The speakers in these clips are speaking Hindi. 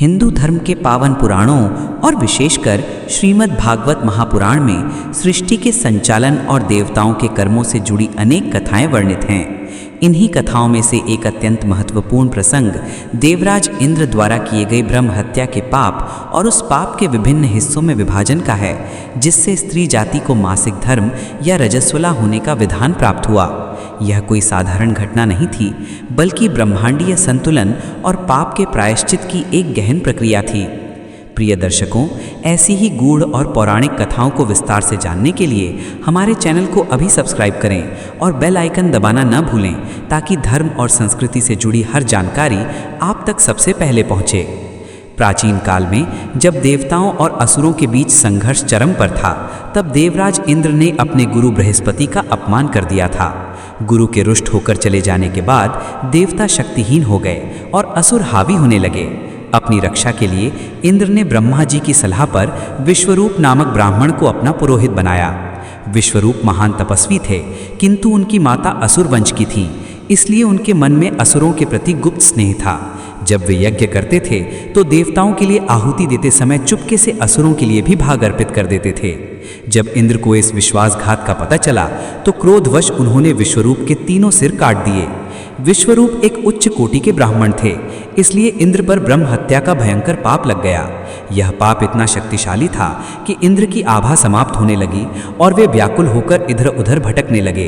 हिंदू धर्म के पावन पुराणों और विशेषकर श्रीमद् भागवत महापुराण में सृष्टि के संचालन और देवताओं के कर्मों से जुड़ी अनेक कथाएं वर्णित हैं। इन्हीं कथाओं में से एक अत्यंत महत्वपूर्ण प्रसंग देवराज इंद्र द्वारा किए गए ब्रह्म हत्या के पाप और उस पाप के विभिन्न हिस्सों में विभाजन का है, जिससे स्त्री जाति को मासिक धर्म या रजस्वला होने का विधान प्राप्त हुआ। यह कोई साधारण घटना नहीं थी, बल्कि ब्रह्मांडीय संतुलन और पाप के प्रायश्चित की एक गहन प्रक्रिया थी। प्रिय दर्शकों, ऐसी ही गूढ़ और पौराणिक कथाओं को विस्तार से जानने के लिए हमारे चैनल को अभी सब्सक्राइब करें और बेल आइकन दबाना न भूलें, ताकि धर्म और संस्कृति से जुड़ी हर जानकारी आप तक सबसे पहले पहुंचे। प्राचीन काल में जब देवताओं और असुरों के बीच संघर्ष चरम पर था, तब देवराज इंद्र ने अपने गुरु बृहस्पति का अपमान कर दिया था। गुरु के रुष्ट होकर चले जाने के बाद देवता शक्तिहीन हो गए और असुर हावी होने लगे। अपनी रक्षा के लिए इंद्र ने ब्रह्मा जी की सलाह पर विश्वरूप नामक ब्राह्मण को अपना पुरोहित बनाया। विश्वरूप महान तपस्वी थे, किंतु उनकी माता असुर वंश की थी, इसलिए उनके मन में असुरों के प्रति गुप्त स्नेह था। जब वे यज्ञ करते थे तो देवताओं के लिए आहुति देते समय चुपके से असुरों के लिए भी भाग अर्पित कर देते थे। जब इंद्र को इस विश्वासघात का पता चला तो क्रोधवश उन्होंने विश्वरूप के तीनों सिर काट दिए। विश्वरूप एक उच्च कोटि के ब्राह्मण थे, इसलिए इंद्र पर ब्रह्म हत्या का भयंकर पाप लग गया। यह पाप इतना शक्तिशाली था कि इंद्र की आभा समाप्त होने लगी और वे व्याकुल होकर इधर उधर भटकने लगे।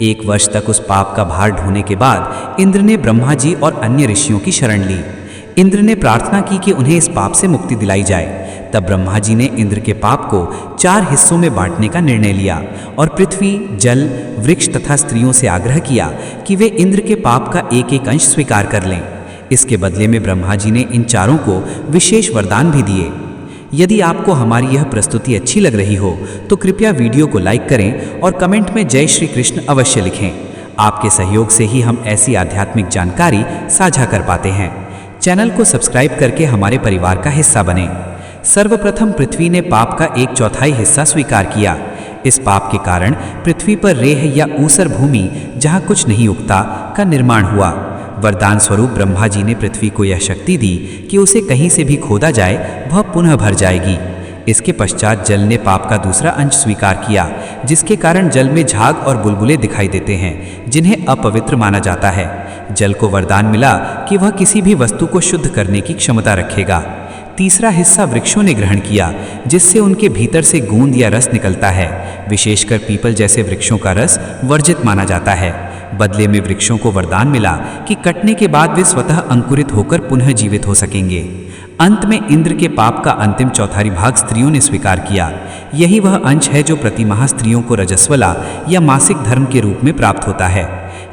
1 वर्ष तक उस पाप का भार ढोने के बाद इंद्र ने ब्रह्मा जी और अन्य ऋषियों की शरण ली। इंद्र ने प्रार्थना की कि उन्हें इस पाप से मुक्ति दिलाई जाए। तब ब्रह्मा जी ने इंद्र के पाप को 4 हिस्सों में बांटने का निर्णय लिया और पृथ्वी, जल, वृक्ष तथा स्त्रियों से आग्रह किया कि वे इंद्र के पाप का एक एक अंश स्वीकार कर लें। इसके बदले में ब्रह्मा जी ने इन चारों को विशेष वरदान भी दिए। यदि आपको हमारी यह प्रस्तुति अच्छी लग रही हो तो कृपया वीडियो को लाइक करें और कमेंट में जय श्री कृष्ण अवश्य लिखें। आपके सहयोग से ही हम ऐसी आध्यात्मिक जानकारी साझा कर पाते हैं। चैनल को सब्सक्राइब करके हमारे परिवार का हिस्सा बने। सर्वप्रथम पृथ्वी ने पाप का 1/4 हिस्सा स्वीकार किया। इस पाप के कारण पृथ्वी पर रेह या ऊसर भूमि, जहाँ कुछ नहीं उगता, का निर्माण हुआ। वरदान स्वरूप ब्रह्मा जी ने पृथ्वी को यह शक्ति दी कि उसे कहीं से भी खोदा जाए वह पुनः भर जाएगी। इसके पश्चात जल ने पाप का दूसरा अंश स्वीकार किया, जिसके कारण जल में झाग और बुलबुले दिखाई देते हैं, जिन्हें अपवित्र माना जाता है। जल को वरदान मिला कि वह किसी भी वस्तु को शुद्ध करने की क्षमता रखेगा। तीसरा हिस्सा वृक्षों ने ग्रहण किया, जिससे उनके भीतर से गूंद या रस निकलता है। विशेषकर पीपल जैसे वृक्षों का रस वर्जित माना जाता है। बदले में वृक्षों को वरदान मिला कि कटने के बाद वे स्वतः अंकुरित होकर पुनः जीवित हो सकेंगे। अंत में इंद्र के पाप का अंतिम 1/4 भाग स्त्रियों ने स्वीकार किया। यही वह अंश है जो प्रतिमाह स्त्रियों को रजस्वला या मासिक धर्म के रूप में प्राप्त होता है।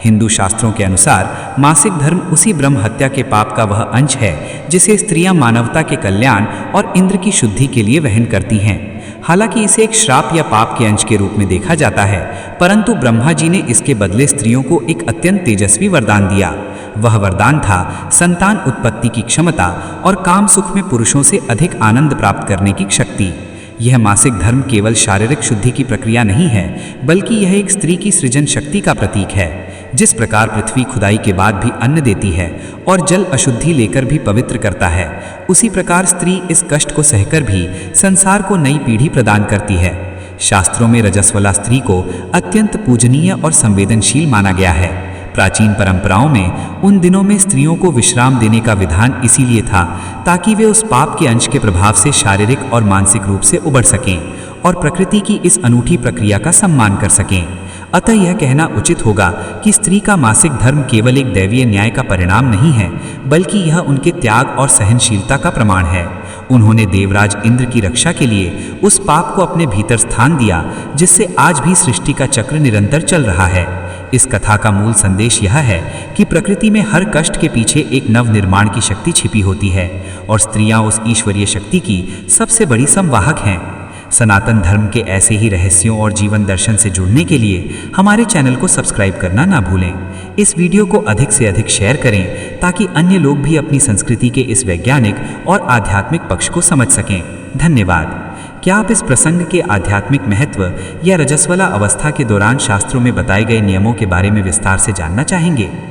हिंदू शास्त्रों के अनुसार मासिक धर्म उसी ब्रह्म हत्या के पाप का वह अंश है जिसे स्त्रियां मानवता के कल्याण और इंद्र की शुद्धि के लिए वहन करती हैं। हालांकि इसे एक श्राप या पाप के अंश के रूप में देखा जाता है, परंतु ब्रह्मा जी ने इसके बदले स्त्रियों को एक अत्यंत तेजस्वी वरदान दिया। वह वरदान था संतान उत्पत्ति की क्षमता और काम सुख में पुरुषों से अधिक आनंद प्राप्त करने की शक्ति। यह मासिक धर्म केवल शारीरिक शुद्धि की प्रक्रिया नहीं है, बल्कि यह एक स्त्री की सृजन शक्ति का प्रतीक है। जिस प्रकार पृथ्वी खुदाई के बाद भी अन्न देती है और जल अशुद्धि लेकर भी पवित्र करता है, उसी प्रकार स्त्री इस कष्ट को सहकर भी संसार को नई पीढ़ी प्रदान करती है। शास्त्रों में रजस्वला स्त्री को अत्यंत पूजनीय और संवेदनशील माना गया है। प्राचीन परंपराओं में उन दिनों में स्त्रियों को विश्राम देने का विधान इसीलिए था ताकि वे उस पाप के अंश के प्रभाव से शारीरिक और मानसिक रूप से उबर सकें और प्रकृति की इस अनूठी प्रक्रिया का सम्मान कर सकें। अतः यह कहना उचित होगा कि स्त्री का मासिक धर्म केवल एक दैवीय न्याय का परिणाम नहीं है, बल्कि यह उनके त्याग और सहनशीलता का प्रमाण है। उन्होंने देवराज इंद्र की रक्षा के लिए उस पाप को अपने भीतर स्थान दिया, जिससे आज भी सृष्टि का चक्र निरंतर चल रहा है। इस कथा का मूल संदेश यह है कि प्रकृति में हर कष्ट के पीछे एक नव निर्माण की शक्ति छिपी होती है और स्त्रियां उस ईश्वरीय शक्ति की सबसे बड़ी संवाहक हैं। सनातन धर्म के ऐसे ही रहस्यों और जीवन दर्शन से जुड़ने के लिए हमारे चैनल को सब्सक्राइब करना ना भूलें। इस वीडियो को अधिक से अधिक शेयर करें ताकि अन्य लोग भी अपनी संस्कृति के इस वैज्ञानिक और आध्यात्मिक पक्ष को समझ सकें। धन्यवाद। क्या आप इस प्रसंग के आध्यात्मिक महत्व या रजस्वला अवस्था के दौरान शास्त्रों में बताए गए नियमों के बारे में विस्तार से जानना चाहेंगे?